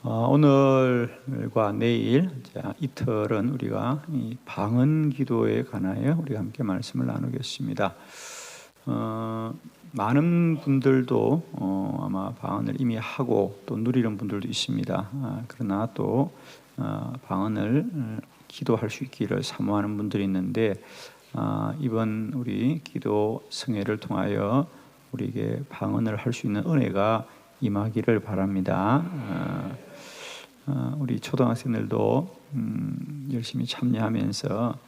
오늘과 내일 이틀은 우리가 이 방언 기도에 관하여 우리가 함께 말씀을 나누겠습니다. 많은 분들도 아마 방언을 이미 하고 또 누리는 분들도 있습니다. 그러나 또 방언을 기도할 수 있기를 사모하는 분들이 있는데 이번 우리 기도 성회를 통하여 우리에게 방언을 할 수 있는 은혜가 임하기를 바랍니다. 우리 초등학생들도 열심히 참여하면서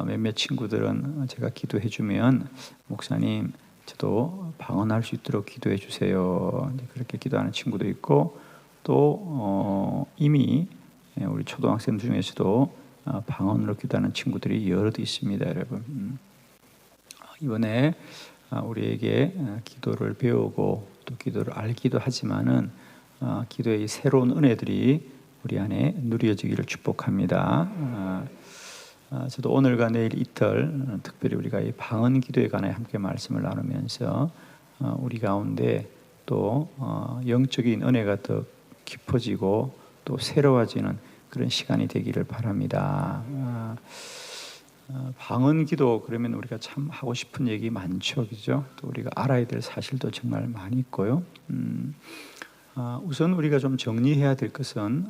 몇몇 친구들은 제가 기도해 주면 목사님 저도 방언할 수 있도록 기도해 주세요. 그렇게 기도하는 친구도 있고 또 이미 우리 초등학생 중에서도 방언으로 기도하는 친구들이 여럿 있습니다, 여러분. 이번에 우리에게 기도를 배우고 또 기도를 알기도 하지만은 기도의 새로운 은혜들이 우리 안에 누려지기를 축복합니다. 저도 오늘과 내일 이틀 특별히 우리가 이 방언 기도에 관해 함께 말씀을 나누면서 우리 가운데 또 영적인 은혜가 더 깊어지고 또 새로워지는 그런 시간이 되기를 바랍니다. 방언 기도 그러면 우리가 참 하고 싶은 얘기 많죠, 그죠? 또 우리가 알아야 될 사실도 정말 많이 있고요. 우선 우리가 좀 정리해야 될 것은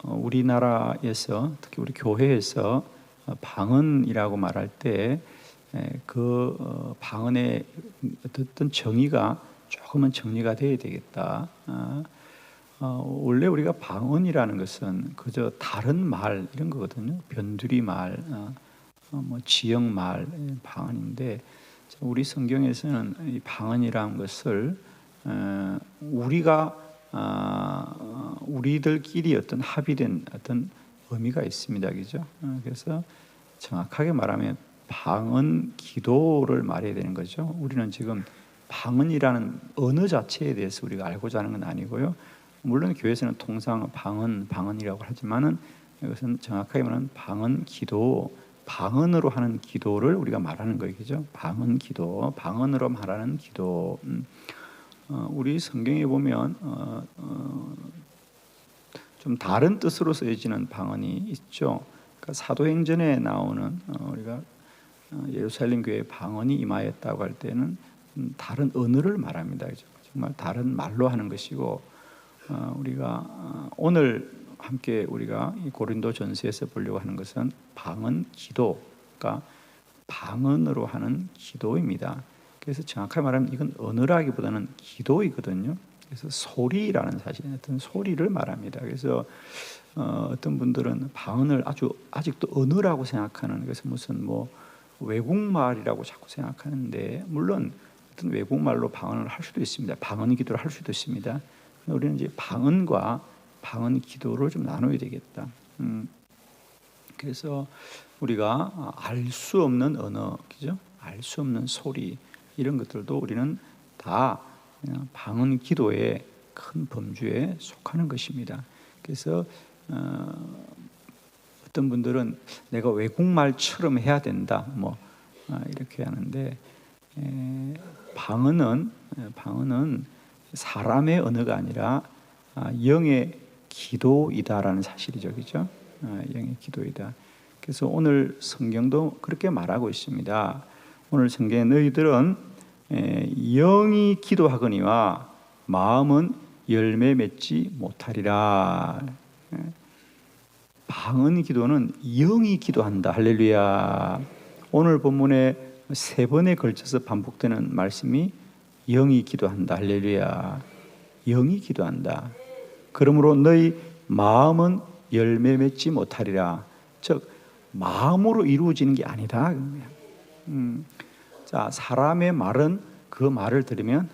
우리나라에서 특히 우리 교회에서 방언이라고 말할 때 그 방언의 어떤 정의가 조금은 정리가 돼야 되겠다. 원래 우리가 방언이라는 것은 그저 다른 말 이런 거거든요. 변두리 말, 뭐 지역 말 방언인데 우리 성경에서는 이 방언이라는 것을 우리가 우리들끼리 어떤 합의된 어떤 의미가 있습니다, 그죠? 그래서 정확하게 말하면 방언 기도를 말해야 되는 거죠. 우리는 지금 방언이라는 언어 자체에 대해서 우리가 알고자 하는 건 아니고요. 물론 교회에서는 통상 방언이라고 하지만은 이것은 정확하게 말하면 방언 기도, 방언으로 하는 기도를 우리가 말하는 거예요, 그죠? 방언 기도, 방언으로 말하는 기도. 우리 성경에 보면 좀 다른 뜻으로 쓰여지는 방언이 있죠. 그러니까 사도행전에 나오는 우리가 예루살렘 교회에 방언이 임하였다고 할 때는 다른 언어를 말합니다. 그죠? 정말 다른 말로 하는 것이고 우리가 오늘 함께 우리가 이 고린도전서에서 보려고 하는 것은 방언 기도가 방언으로 하는 기도입니다. 그래서 정확하게 말하면 이건 언어라기보다는 기도이거든요. 그래서 소리라는 사실, 어떤 소리를 말합니다. 그래서 어떤 분들은 방언을 아직도 언어라고 생각하는 것은 무슨 뭐 외국말이라고 자꾸 생각하는데 물론 어떤 외국말로 방언을 할 수도 있습니다. 방언 기도를 할 수도 있습니다. 우리는 이제 방언과 방언 기도를 좀 나눠야 되겠다. 그래서 우리가 알 수 없는 언어, 그죠? 알 수 없는 소리 이런 것들도 우리는 다 방언 기도의 큰 범주에 속하는 것입니다. 그래서 어떤 분들은 내가 외국말처럼 해야 된다, 뭐 이렇게 하는데 방언은 사람의 언어가 아니라 영의 기도이다라는 사실이죠, 그죠? 영의 기도이다. 그래서 오늘 성경도 그렇게 말하고 있습니다. 오늘 성경에 너희들은 영이 기도하거니와 마음은 열매 맺지 못하리라. 방언 기도는 영이 기도한다. 할렐루야. 오늘 본문에 3번에 걸쳐서 반복되는 말씀이 영이 기도한다. 할렐루야. 영이 기도한다. 그러므로 너희 마음은 열매 맺지 못하리라. 즉 마음으로 이루어지는 게 아니다. 자, 사람의 말은 그 말을 들으면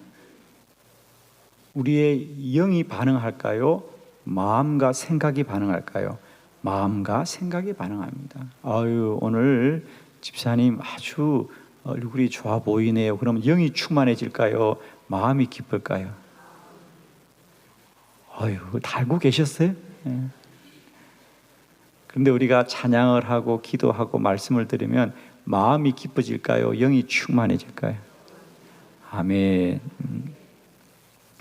우리의 영이 반응할까요? 마음과 생각이 반응할까요? 마음과 생각이 반응합니다. 아유, 오늘 집사님 아주 얼굴이 좋아 보이네요. 그러면 영이 충만해질까요? 마음이 기쁠까요? 아유, 다 알고 계셨어요? 그런데 우리가 찬양을 하고 기도하고 말씀을 들으면 마음이 기뻐질까요? 영이 충만해질까요? 아멘.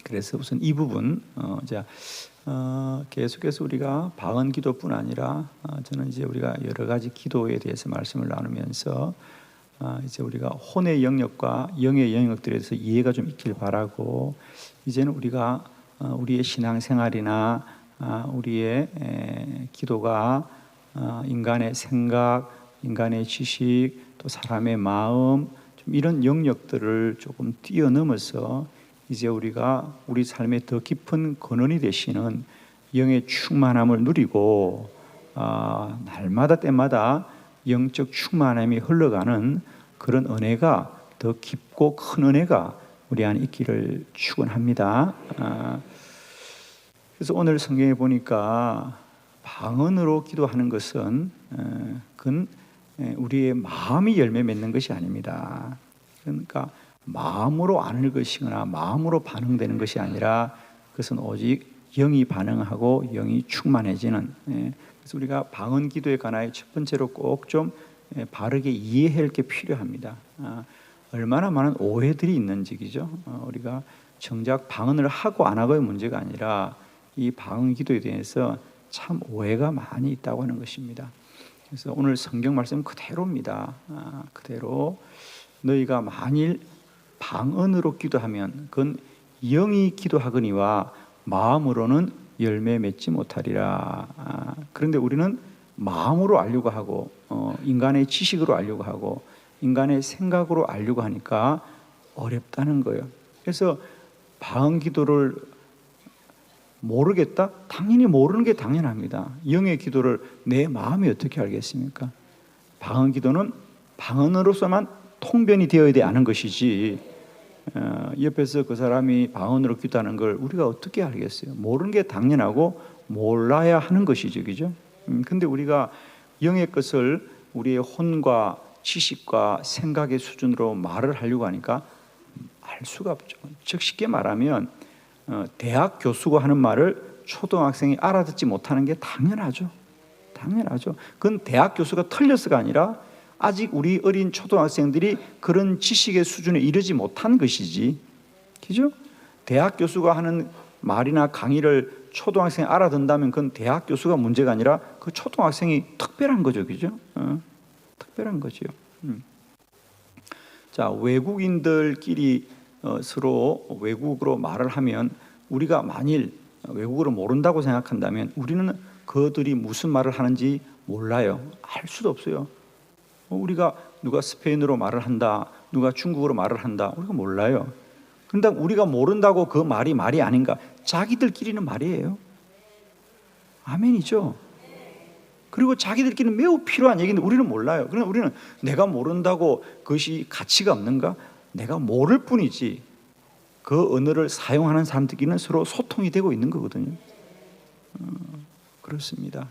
그래서 우선 이 부분 계속해서 우리가 방언 기도뿐 아니라 저는 이제 우리가 여러 가지 기도에 대해서 말씀을 나누면서 이제 우리가 혼의 영역과 영의 영역들에 대해서 이해가 좀 있길 바라고, 이제는 우리가 우리의 신앙생활이나 우리의 기도가 인간의 생각, 인간의 지식, 또 사람의 마음, 좀 이런 영역들을 조금 뛰어넘어서 이제 우리가 우리 삶의 더 깊은 근원이 되시는 영의 충만함을 누리고 날마다 때마다 영적 충만함이 흘러가는 그런 은혜가, 더 깊고 큰 은혜가 우리 안에 있기를 축원합니다. 그래서 오늘 성경에 보니까 방언으로 기도하는 것은 그건 우리의 마음이 열매 맺는 것이 아닙니다. 그러니까 마음으로 아는 것이거나 마음으로 반응되는 것이 아니라 그것은 오직 영이 반응하고 영이 충만해지는, 그래서 우리가 방언 기도에 관하여 첫 번째로 꼭 좀 바르게 이해할 게 필요합니다. 얼마나 많은 오해들이 있는지, 그죠? 우리가 정작 방언을 하고 안 하고의 문제가 아니라 이 방언 기도에 대해서 참 오해가 많이 있다고 하는 것입니다. 그래서 오늘 성경 말씀 그대로입니다. 그대로 너희가 만일 방언으로 기도하면 그건 영이 기도하거니와 마음으로는 열매 맺지 못하리라. 그런데 우리는 마음으로 알려고 하고 인간의 지식으로 알려고 하고 인간의 생각으로 알려고 하니까 어렵다는 거예요. 그래서 방언 기도를 모르겠다? 당연히 모르는 게 당연합니다. 영의 기도를 내 마음이 어떻게 알겠습니까? 방언 기도는 방언으로서만 통변이 되어야 하는 것이지, 옆에서 그 사람이 방언으로 기도하는 걸 우리가 어떻게 알겠어요? 모르는 게 당연하고 몰라야 하는 것이죠, 그죠? 근데 우리가 영의 것을 우리의 혼과 지식과 생각의 수준으로 말을 하려고 하니까 알 수가 없죠. 즉 쉽게 말하면 대학 교수가 하는 말을 초등학생이 알아듣지 못하는 게 당연하죠. 당연하죠. 그건 대학 교수가 틀려서가 아니라 아직 우리 어린 초등학생들이 그런 지식의 수준에 이르지 못한 것이지, 그죠? 대학 교수가 하는 말이나 강의를 초등학생이 알아듣는다면 그건 대학 교수가 문제가 아니라 그 초등학생이 특별한 거죠, 그죠? 특별한 거죠. 자, 외국인들끼리 서로 외국어로 말을 하면 우리가 만일 외국어를 모른다고 생각한다면 우리는 그들이 무슨 말을 하는지 몰라요. 알 수도 없어요. 우리가 누가 스페인어로 말을 한다, 누가 중국어로 말을 한다, 우리가 몰라요. 그런데 우리가 모른다고 그 말이 아닌가? 자기들끼리는 말이에요. 아멘이죠. 그리고 자기들끼리는 매우 필요한 얘기인데 우리는 몰라요. 그러나 우리는 내가 모른다고 그것이 가치가 없는가? 내가 모를 뿐이지 그 언어를 사용하는 사람들끼리는 서로 소통이 되고 있는 거거든요. 그렇습니다.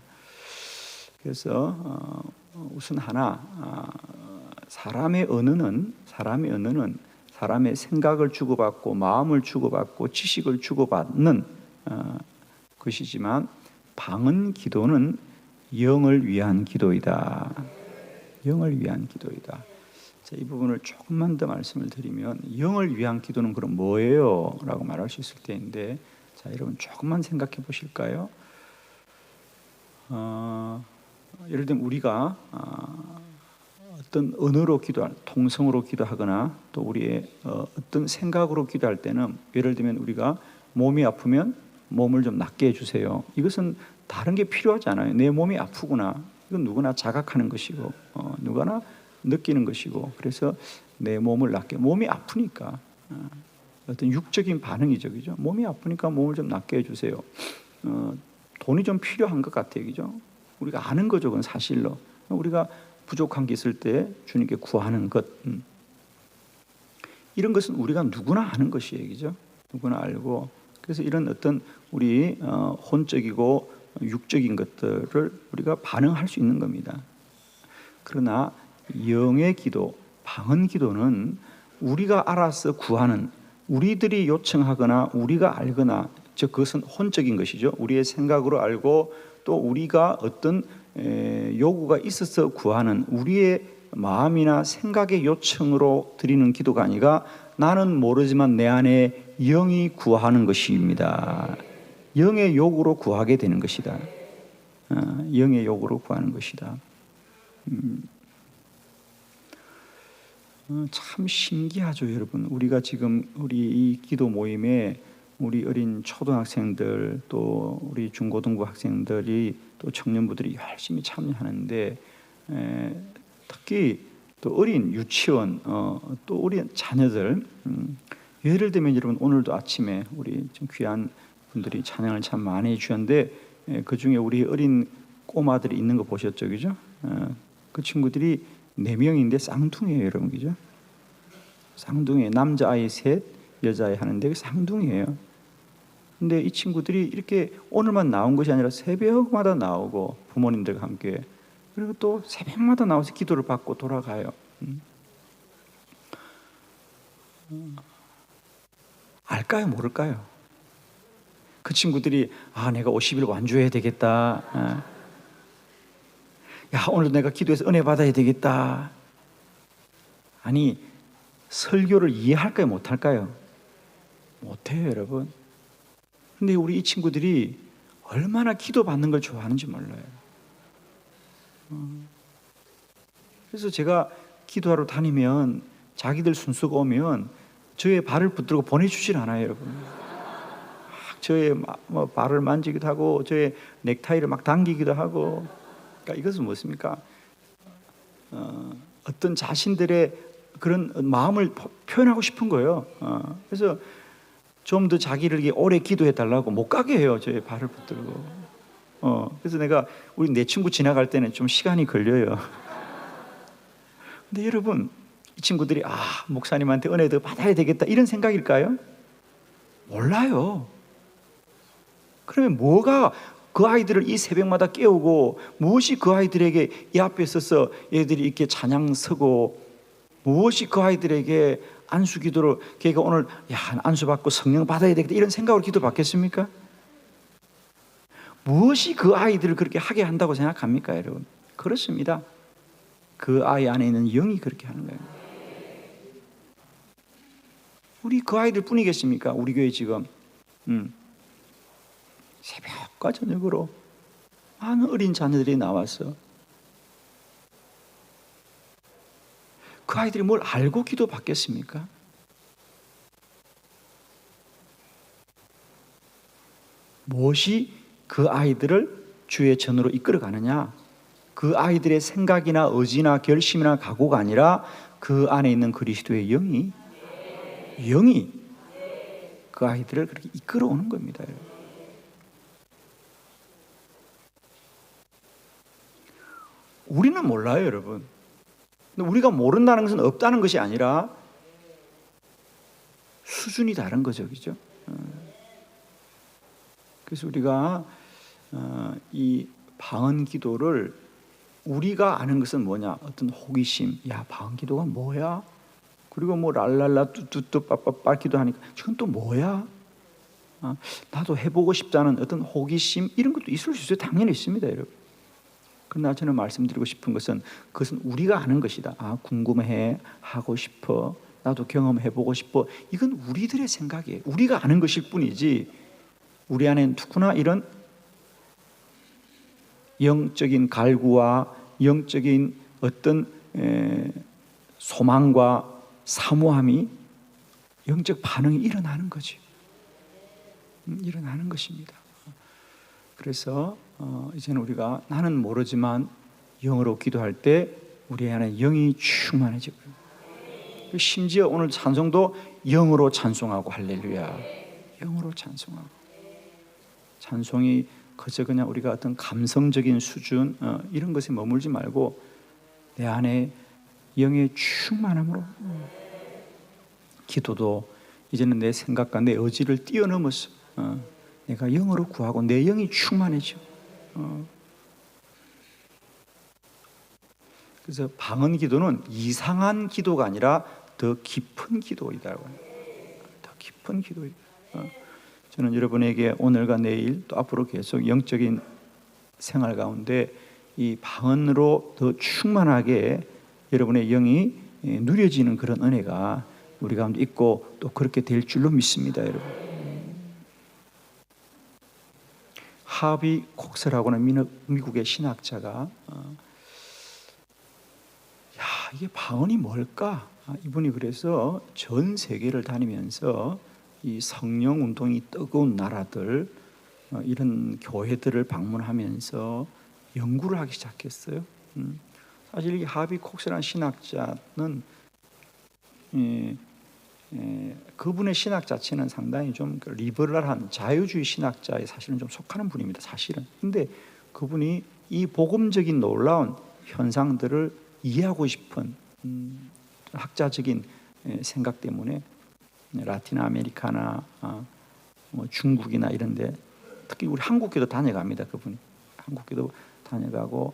그래서 우선 하나, 사람의 언어는 사람의 생각을 주고받고 마음을 주고받고 지식을 주고받는 것이지만 방언 기도는 영을 위한 기도이다. 영을 위한 기도이다. 자, 이 부분을 조금만 더 말씀을 드리면 영을 위한 기도는 그럼 뭐예요? 라고 말할 수 있을 때인데, 자, 여러분 조금만 생각해 보실까요? 예를 들면 우리가 어떤 언어로 통성으로 기도하거나 또 우리의 어떤 생각으로 기도할 때는, 예를 들면 우리가 몸이 아프면 몸을 좀 낫게 해주세요. 이것은 다른 게 필요하지 않아요. 내 몸이 아프구나. 이건 누구나 자각하는 것이고 누구나 느끼는 것이고, 그래서 내 몸을 낫게, 몸이 아프니까 어떤 육적인 반응이죠, 그죠? 몸이 아프니까 몸을 좀 낫게 해주세요. 돈이 좀 필요한 것 같아요, 그죠? 우리가 아는 거죠, 그건 사실로. 우리가 부족한 게 있을 때 주님께 구하는 것, 이런 것은 우리가 누구나 아는 것이에요, 그죠? 누구나 알고. 그래서 이런 어떤 우리 혼적이고 육적인 것들을 우리가 반응할 수 있는 겁니다. 그러나 영의 기도, 방언 기도는 우리가 알아서 구하는, 우리들이 요청하거나 우리가 알거나, 즉 그것은 혼적인 것이죠. 우리의 생각으로 알고 또 우리가 어떤 요구가 있어서 구하는 우리의 마음이나 생각의 요청으로 드리는 기도가 아니라 나는 모르지만 내 안에 영이 구하는 것입니다. 영의 욕으로 구하게 되는 것이다. 영의 욕으로 구하는 것이다. 참 신기하죠, 여러분. 우리가 지금 우리 이 기도 모임에 우리 어린 초등학생들 또 우리 중고등부 학생들이 또 청년부들이 열심히 참여하는데 특히 또 어린 유치원 또 우리 자녀들 예를 들면 여러분 오늘도 아침에 우리 좀 귀한 분들이 찬양을 참 많이 해주셨는데 그 중에 우리 어린 꼬마들이 있는 거 보셨죠, 그죠? 그 친구들이 4명인데 쌍둥이에요, 여러분, 그죠? 쌍둥이, 남자아이 3, 여자아이 하는데 쌍둥이에요. 근데 이 친구들이 이렇게 오늘만 나온 것이 아니라 새벽마다 나오고 부모님들과 함께 그리고 또 새벽마다 나와서 기도를 받고 돌아가요. 알까요, 모를까요? 그 친구들이 내가 50일 완주해야 되겠다. 오늘 내가 기도해서 은혜 받아야 되겠다. 아니, 설교를 이해할까요, 못할까요? 못해요, 여러분. 근데 우리 이 친구들이 얼마나 기도 받는 걸 좋아하는지 몰라요. 그래서 제가 기도하러 다니면 자기들 순서가 오면 저의 발을 붙들고 보내주질 않아요, 여러분. 저의 발을 만지기도 하고 저의 넥타이를 막 당기기도 하고. 그러니까 이것은 무엇입니까? 어떤 자신들의 그런 마음을 표현하고 싶은 거예요. 그래서 좀 더 자기를 오래 기도해 달라고 못 가게 해요. 저의 발을 붙들고. 그래서 내가 우리 내 친구 지나갈 때는 좀 시간이 걸려요. 근데 여러분, 이 친구들이 목사님한테 은혜 더 받아야 되겠다 이런 생각일까요? 몰라요. 그러면 뭐가 그 아이들을 이 새벽마다 깨우고 무엇이 그 아이들에게 이 앞에 서서 얘들이 이렇게 찬양 서고 무엇이 그 아이들에게 안수 기도를 걔가 오늘 안수 받고 성령 받아야 되겠다 이런 생각으로 기도 받겠습니까? 무엇이 그 아이들을 그렇게 하게 한다고 생각합니까, 여러분? 그렇습니다. 그 아이 안에 있는 영이 그렇게 하는 거예요. 우리 그 아이들 뿐이겠습니까? 우리 교회 지금 새벽과 저녁으로 많은 어린 자녀들이 나와서 그 아이들이 뭘 알고 기도 받겠습니까? 무엇이 그 아이들을 주의 전으로 이끌어 가느냐? 그 아이들의 생각이나 의지나 결심이나 각오가 아니라 그 안에 있는 그리스도의 영이 그 아이들을 그렇게 이끌어 오는 겁니다. 우리는 몰라요, 여러분. 근데 우리가 모른다는 것은 없다는 것이 아니라 수준이 다른 거죠, 그죠? 그래서 우리가 이 방언 기도를 우리가 아는 것은 뭐냐? 어떤 호기심, 방언 기도가 뭐야? 그리고 랄랄라 뚜뚜뚜 빠빠빠 기도하니까 저건 또 뭐야? 나도 해보고 싶다는 어떤 호기심 이런 것도 있을 수 있어요. 당연히 있습니다, 여러분. 그러나 저는 말씀드리고 싶은 것은 그것은 우리가 아는 것이다. 궁금해, 하고 싶어, 나도 경험해보고 싶어. 이건 우리들의 생각이에요. 우리가 아는 것일 뿐이지 우리 안에 누구나 이런 영적인 갈구와 영적인 어떤 소망과 사모함이 영적 반응이 일어나는 거지. 일어나는 것입니다. 그래서 이제는 우리가 나는 모르지만 영으로 기도할 때 우리 안에 영이 충만해지고요. 심지어 오늘 찬송도 영으로 찬송하고 할렐루야. 영으로 찬송하고. 찬송이 그저 그냥 우리가 어떤 감성적인 수준 이런 것에 머물지 말고 내 안에 영의 충만함으로 기도도 이제는 내 생각과 내 의지를 뛰어넘어서 내가 영으로 구하고 내 영이 충만해져. 그래서 방언 기도는 이상한 기도가 아니라 더 깊은 기도이다고. 더 깊은 기도이다. 저는 여러분에게 오늘과 내일 또 앞으로 계속 영적인 생활 가운데 이 방언으로 더 충만하게 여러분의 영이 누려지는 그런 은혜가 우리 가운데 있고 또 그렇게 될 줄로 믿습니다, 여러분. 하비 콕스라고는 미국의 신학자가 이게 방언이 뭘까? 이분이 그래서 전 세계를 다니면서 이 성령 운동이 뜨거운 나라들, 이런 교회들을 방문하면서 연구를 하기 시작했어요. 사실 이 하비 콕스라는 신학자는 그분의 신학 자체는 상당히 좀 리버럴한 자유주의 신학자에 사실은 좀 속하는 분입니다. 사실은. 근데 그분이 이 복음적인 놀라운 현상들을 이해하고 싶은 학자적인 생각 때문에 라틴 아메리카나 중국이나 이런데, 특히 우리 한국교도 다녀갑니다. 그분이 한국교도 다녀가고,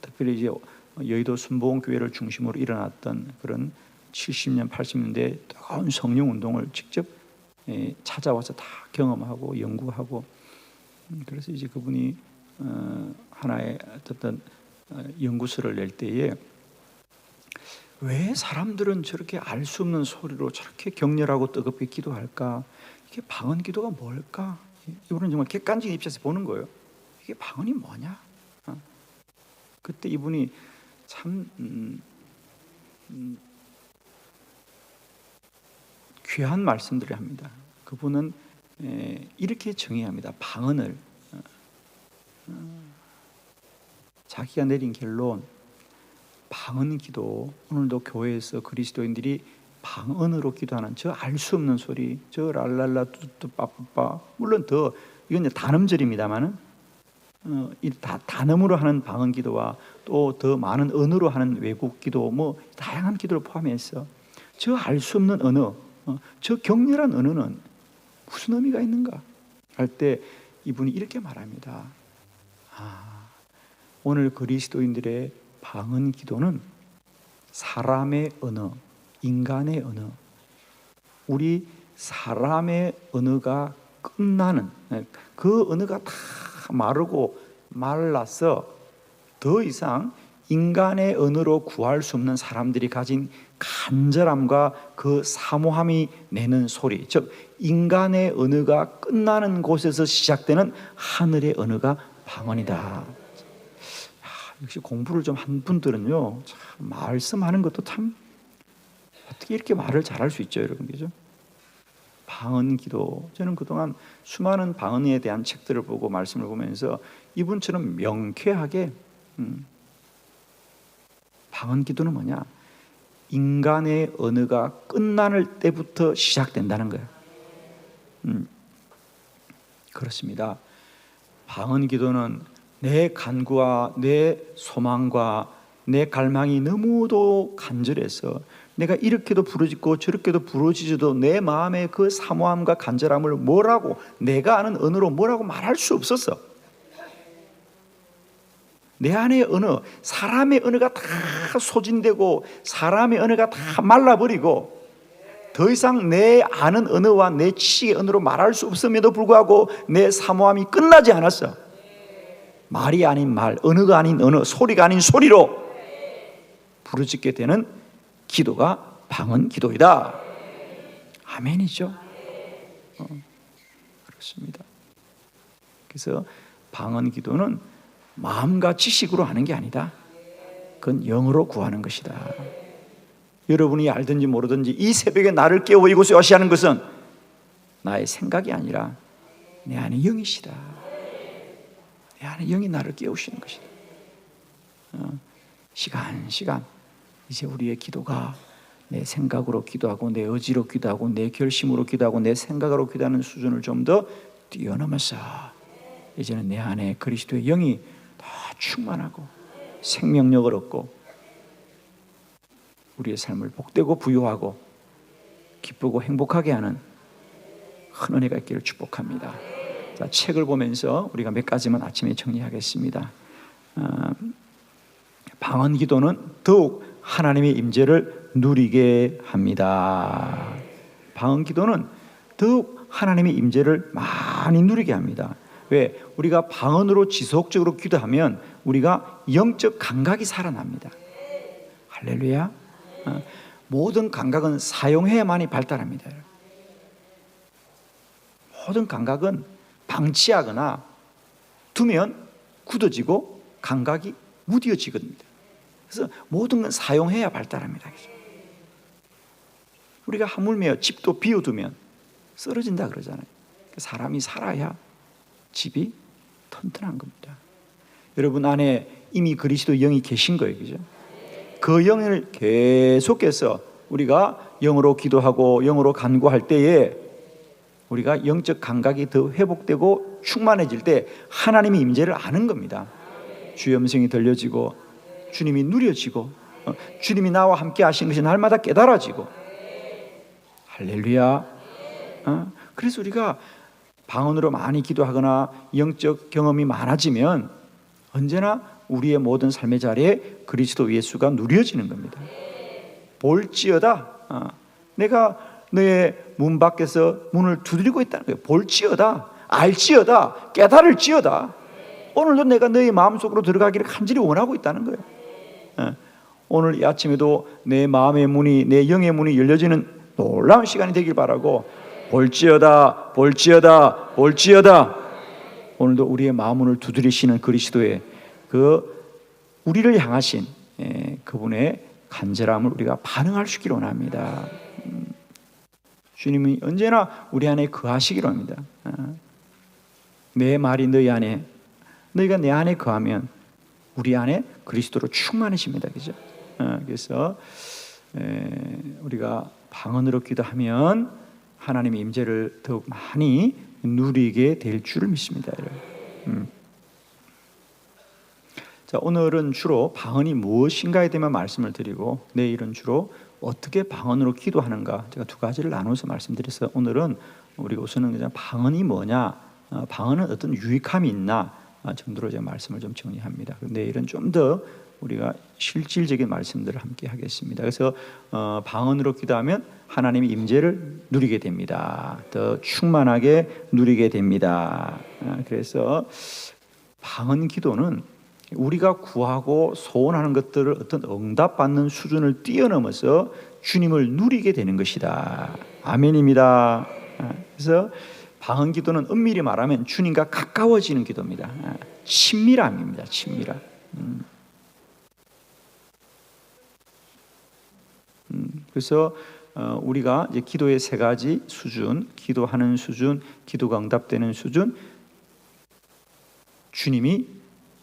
특별히 이제 여의도 순복음교회를 중심으로 일어났던 그런 70년, 80년대 뜨거운 성령 운동을 직접 찾아와서 다 경험하고 연구하고, 그래서 이제 그분이 하나의 어떤 연구서를 낼 때에 왜 사람들은 저렇게 알 수 없는 소리로 저렇게 격렬하고 뜨겁게 기도할까? 이게 방언 기도가 뭘까? 이분은 정말 객관적인 입장에서 보는 거예요. 이게 방언이 뭐냐? 그때 이분이 참 귀한 말씀들을 합니다. 그분은 이렇게 정의합니다. 방언을 자기가 내린 결론, 방언 기도, 오늘도 교회에서 그리스도인들이 방언으로 기도하는 저 알 수 없는 소리, 저 랄랄라 뚜뚜 빠빠빠, 물론 더 이건 단음절입니다만은 단음으로 하는 방언 기도와 또 더 많은 언어로 하는 외국 기도, 뭐 다양한 기도를 포함해서 저 알 수 없는 언어, 저 격렬한 언어는 무슨 의미가 있는가 할 때 이분이 이렇게 말합니다. 오늘 그리스도인들의 방언 기도는 사람의 언어, 인간의 언어, 우리 사람의 언어가 끝나는, 그 언어가 다 마르고 말라서 더 이상 인간의 언어로 구할 수 없는 사람들이 가진 간절함과 그 사모함이 내는 소리, 즉 인간의 언어가 끝나는 곳에서 시작되는 하늘의 언어가 방언이다. 역시 공부를 좀 한 분들은요, 참 말씀하는 것도 참 어떻게 이렇게 말을 잘할 수 있죠, 여러분, 그죠? 방언 기도, 저는 그동안 수많은 방언에 대한 책들을 보고 말씀을 보면서 이분처럼 명쾌하게 방언 기도는 뭐냐? 인간의 언어가 끝날 때부터 시작된다는 거예요. 그렇습니다. 방언 기도는 내 간구와 내 소망과 내 갈망이 너무도 간절해서 내가 이렇게도 부르짖고 저렇게도 부르짖어도 내 마음의 그 사모함과 간절함을 뭐라고, 내가 아는 언어로 뭐라고 말할 수 없었어. 내 안의 언어, 사람의 언어가 다 소진되고 사람의 언어가 다 말라버리고 더 이상 내 아는 언어와 내 지식의 언어로 말할 수 없음에도 불구하고 내 사모함이 끝나지 않았어. 말이 아닌 말, 언어가 아닌 언어, 소리가 아닌 소리로 부르짖게 되는 기도가 방언 기도이다. 아멘이죠. 그렇습니다. 그래서 방언 기도는 마음과 지식으로 하는 게 아니다. 그건 영으로 구하는 것이다. 여러분이 알든지 모르든지 이 새벽에 나를 깨워 이곳에 오시 하는 것은 나의 생각이 아니라 내 안에 영이시다. 내 안에 영이 나를 깨우시는 것이다. 시간 이제 우리의 기도가 내 생각으로 기도하고 내 의지로 기도하고 내 결심으로 기도하고 내 생각으로 기도하는 수준을 좀 더 뛰어넘어서 이제는 내 안에 그리스도의 영이 더 충만하고 생명력을 얻고 우리의 삶을 복되고 부유하고 기쁘고 행복하게 하는 큰 은혜가 있기를 축복합니다. 자, 책을 보면서 우리가 몇 가지만 아침에 정리하겠습니다. 방언 기도는 더욱 하나님의 임재를 누리게 합니다. 방언 기도는 더욱 하나님의 임재를 많이 누리게 합니다. 왜? 우리가 방언으로 지속적으로 기도하면 우리가 영적 감각이 살아납니다. 할렐루야. 모든 감각은 사용해야만이 발달합니다. 모든 감각은 방치하거나 두면 굳어지고 감각이 무뎌지거든요. 그래서 모든 건 사용해야 발달합니다. 우리가 하물며 집도 비워두면 쓰러진다 그러잖아요. 사람이 살아야 집이 튼튼한 겁니다. 여러분 안에 이미 그리스도 영이 계신 거예요. 그죠? 그 영을 계속해서 우리가 영으로 기도하고 영으로 간구할 때에 우리가 영적 감각이 더 회복되고 충만해질 때 하나님의 임재를 아는 겁니다. 주의 음성이 들려지고 주님이 누려지고 주님이 나와 함께 하신 것이 날마다 깨달아지고 할렐루야. 그래서 우리가 방언으로 많이 기도하거나 영적 경험이 많아지면 언제나 우리의 모든 삶의 자리에 그리스도 예수가 누려지는 겁니다. 볼지어다 내가 너의 문 밖에서 문을 두드리고 있다는 거예요. 볼지어다, 알지어다, 깨달을지어다. 오늘도 내가 너의 마음속으로 들어가기를 간절히 원하고 있다는 거예요. 오늘 이 아침에도 내 마음의 문이, 내 영의 문이 열려지는 놀라운 시간이 되길 바라고, 볼지어다, 볼지어다, 볼지어다. 오늘도 우리의 마음문을 두드리시는 그리스도의 그 우리를 향하신 그분의 간절함을 우리가 반응할 수 있기를 원합니다. 주님이 언제나 우리 안에 거하시기를 합니다. 내 말이 너희 안에, 너희가 내 안에 거하면 우리 안에 그리스도로 충만해집니다. 그죠? 그래서 우리가 방언으로 기도하면 하나님의 임재를 더욱 많이 누리게 될 줄을 믿습니다. 자, 오늘은 주로 방언이 무엇인가에 대한 말씀을 드리고, 내일은 주로 어떻게 방언으로 기도하는가, 제가 두 가지를 나눠서 말씀드려서 오늘은 우리가 우선은 그냥 방언이 뭐냐, 방언은 어떤 유익함이 있나 정도로 제가 말씀을 좀 정리합니다. 내일은 좀 더 우리가 실질적인 말씀들을 함께 하겠습니다. 그래서 방언으로 기도하면 하나님의 임재를 누리게 됩니다. 더 충만하게 누리게 됩니다. 그래서 방언 기도는 우리가 구하고 소원하는 것들을 어떤 응답받는 수준을 뛰어넘어서 주님을 누리게 되는 것이다. 아멘입니다. 그래서 방언 기도는 엄밀히 말하면 주님과 가까워지는 기도입니다. 친밀함입니다. 친밀함. 그래서 우리가 이제 기도의 세 가지 수준, 기도하는 수준, 기도가 응답되는 수준, 주님이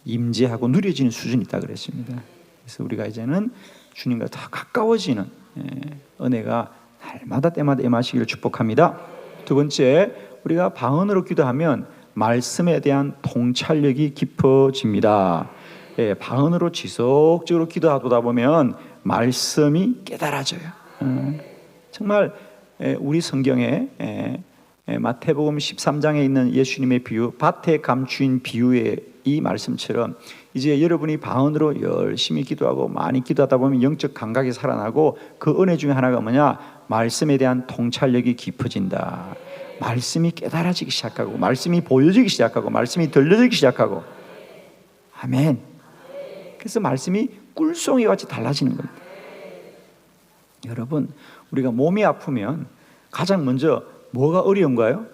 임재하고 누려지는 수준이 있다 그랬습니다. 그래서 우리가 이제는 주님과 더 가까워지는 은혜가 날마다 때마다 임하시기를 축복합니다. 두 번째, 우리가 방언으로 기도하면 말씀에 대한 통찰력이 깊어집니다. 방언으로 지속적으로 기도하다 보면 말씀이 깨달아져요. 정말 우리 성경에 마태복음 13장에 있는 예수님의 비유, 밭에 감추인 비유의 이 말씀처럼 이제 여러분이 방언으로 열심히 기도하고 많이 기도하다 보면 영적 감각이 살아나고, 그 은혜 중에 하나가 뭐냐, 말씀에 대한 통찰력이 깊어진다. 말씀이 깨달아지기 시작하고, 말씀이 보여지기 시작하고, 말씀이 들려지기 시작하고. 아멘. 그래서 말씀이 꿀송이 같이 달라지는 겁니다. 여러분, 우리가 몸이 아프면 가장 먼저 뭐가 어려운가요?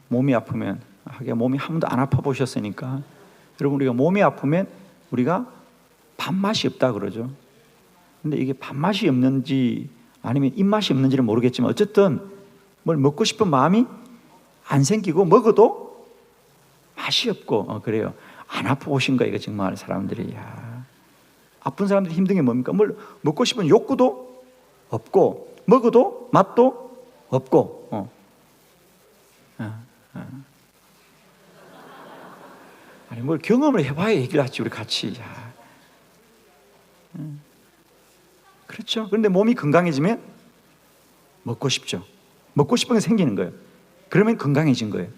몸이 아프면, 하긴 몸이 한 번도 안 아파 보셨으니까, 여러분, 우리가 몸이 아프면 우리가 밥맛이 없다 그러죠. 근데 이게 밥맛이 없는지 아니면 입맛이 없는지는 모르겠지만 어쨌든 뭘 먹고 싶은 마음이 안 생기고 먹어도 맛이 없고 그래요. 안 아파 보신 거예요. 이거 정말 사람들이. 아픈 사람들이 힘든 게 뭡니까? 뭘 먹고 싶은 욕구도 없고 먹어도 맛도 없고. 아니 뭘 경험을 해봐야 얘기를 하지 우리 같이. 그렇죠. 그런데 몸이 건강해지면 먹고 싶죠. 먹고 싶은 게 생기는 거예요. 그러면 건강해진 거예요.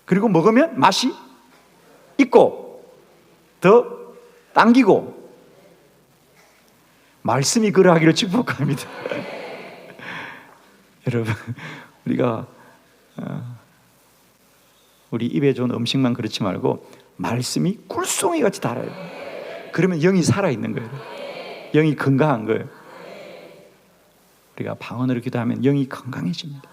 그리고 먹으면 맛이 있고 더 당기고, 말씀이 그러하기를 축복합니다. 여러분, 우리가 우리 입에 좋은 음식만 그렇지 말고 말씀이 꿀송이 같이 달아요. 그러면 영이 살아있는 거예요. 영이 건강한 거예요. 우리가 방언으로 기도하면 영이 건강해집니다.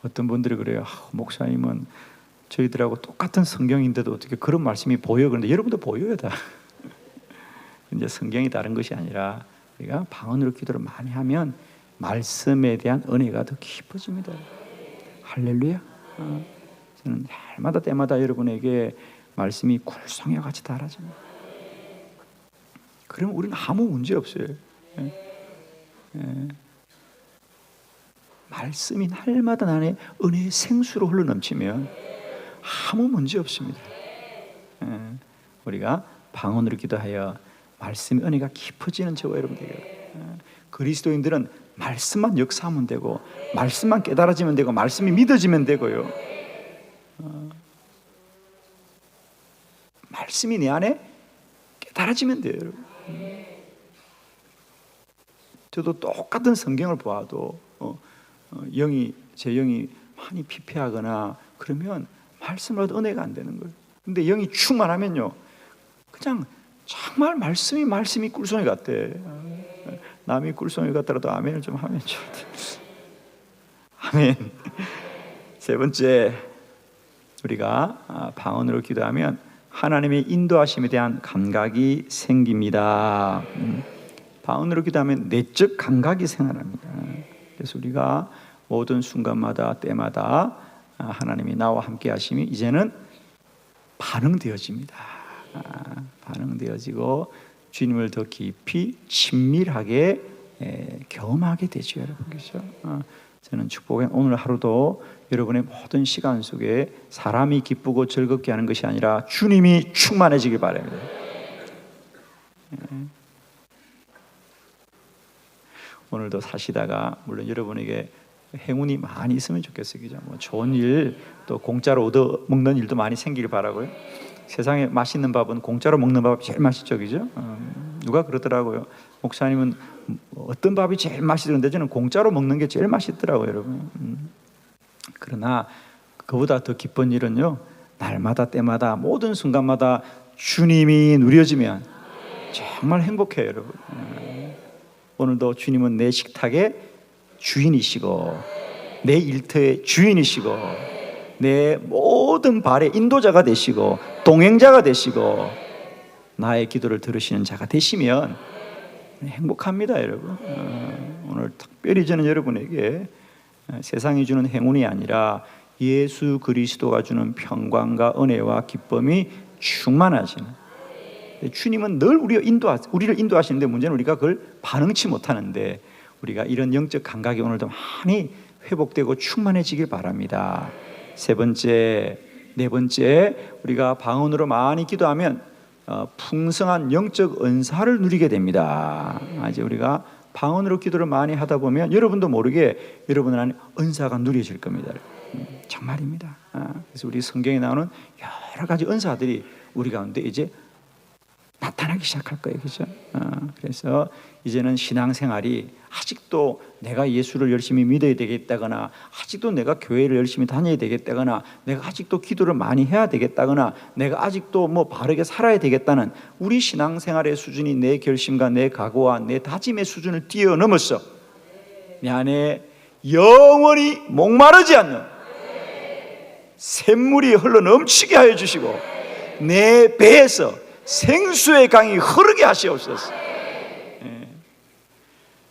어떤 분들이 그래요. 목사님은 저희들하고 똑같은 성경인데도 어떻게 그런 말씀이 보여? 그런데 여러분도 보여요 다. 이제 성경이 다른 것이 아니라 우리가 방언으로 기도를 많이 하면 말씀에 대한 은혜가 더 깊어집니다. 할렐루야. 저는 날마다 때마다 여러분에게 말씀이 굴성이와 같이 달아집니다. 그러면 우리는 아무 문제 없어요. 말씀이 날마다 나의 은혜의 생수로 흘러넘치면 아무 문제 없습니다. 우리가 방언으로 기도하여 말씀의 은혜가 깊어지는 저와 여러분 되게 그리스도인들은 말씀만 역사하면 되고 말씀만 깨달아지면 되고 말씀이 믿어지면 되고요. 말씀이 내 안에 깨달아지면 돼요, 여러분. 저도 똑같은 성경을 보아도 제 영이 많이 피폐하거나 그러면 말씀을 얻어 은혜가 안 되는 거예요. 근데 영이 충만하면요, 그냥 정말 말씀이 꿀송이 같대. 남이 꿀송이 같더라도 아멘을 좀 하면 좋대. 아멘. 세 번째, 우리가 방언으로 기도하면 하나님의 인도하심에 대한 감각이 생깁니다. 방언으로 기도하면 내적 감각이 생겨납니다. 그래서 우리가 모든 순간마다 때마다 하나님이 나와 함께 하심이 이제는 반응되어집니다. 반응되어지고 주님을 더 깊이 친밀하게 경험하게 되죠, 여러분. 그렇죠? 저는 축복의 오늘 하루도 여러분의 모든 시간 속에 사람이 기쁘고 즐겁게 하는 것이 아니라 주님이 충만해지길 바랍니다. 오늘도 사시다가 물론 여러분에게 행운이 많이 있으면 좋겠어요. 그죠? 좋은 일, 또 공짜로 얻어 먹는 일도 많이 생기길 바라고요. 세상에 맛있는 밥은 공짜로 먹는 밥이 제일 맛있죠, 그죠? 누가 그러더라고요. 목사님은 어떤 밥이 제일 맛있는데 저는 공짜로 먹는 게 제일 맛있더라고요, 여러분. 그러나 그보다 더 기쁜 일은요, 날마다 때마다 모든 순간마다 주님이 누려지면 정말 행복해요, 여러분. 오늘도 주님은 내 식탁의 주인이시고 내 일터의 주인이시고 내 모든 발의 인도자가 되시고 동행자가 되시고 나의 기도를 들으시는 자가 되시면 행복합니다, 여러분. 오늘 특별히 저는 여러분에게 세상이 주는 행운이 아니라 예수 그리스도가 주는 평강과 은혜와 기쁨이 충만하시는, 주님은 늘 우리를 인도하시는데 문제는 우리가 그걸 반응치 못하는데 우리가 이런 영적 감각이 오늘도 많이 회복되고 충만해지길 바랍니다. 세 번째, 네 번째, 우리가 방언으로 많이 기도하면 풍성한 영적 은사를 누리게 됩니다. 이제 우리가 방언으로 기도를 많이 하다 보면 여러분도 모르게 여러분 안에 은사가 누려질 겁니다. 정말입니다. 그래서 우리 성경에 나오는 여러 가지 은사들이 우리 가운데 이제 나타나기 시작할 거예요, 그렇죠? 그래서 이제는 신앙생활이 아직도 내가 예수를 열심히 믿어야 되겠다거나 아직도 내가 교회를 열심히 다녀야 되겠다거나 내가 아직도 기도를 많이 해야 되겠다거나 내가 아직도 바르게 살아야 되겠다는 우리 신앙생활의 수준이 내 결심과 내 각오와 내 다짐의 수준을 뛰어넘었어. 내 안에 영원히 목마르지 않는 샘물이 흘러 넘치게 하여 주시고 내 배에서 생수의 강이 흐르게 하시옵소서.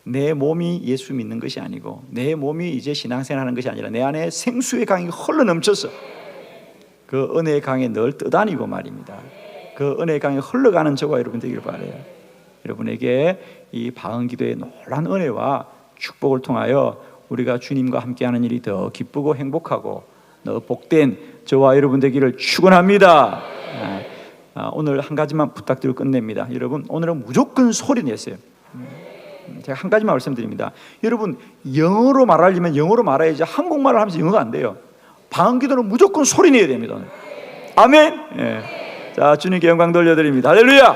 내 몸이 예수 믿는 것이 아니고 내 몸이 이제 신앙생활하는 것이 아니라 내 안에 생수의 강이 흘러 넘쳐서 그 은혜의 강에 늘 떠다니고 말입니다. 그 은혜의 강에 흘러가는 저와 여러분 되기를 바라요. 여러분에게 이 방언기도의 놀라운 은혜와 축복을 통하여 우리가 주님과 함께하는 일이 더 기쁘고 행복하고 더 복된 저와 여러분 되기를 축원합니다. 오늘 한 가지만 부탁드리고 끝냅니다. 여러분, 오늘은 무조건 소리 내세요. 제가 한 가지만 말씀드립니다. 여러분, 영어로 말하려면 영어로 말해야지 한국말을 하면서 영어가 안 돼요. 방언기도는 무조건 소리 내야 됩니다. 아멘. 자, 주님께 영광 돌려드립니다. 할렐루야.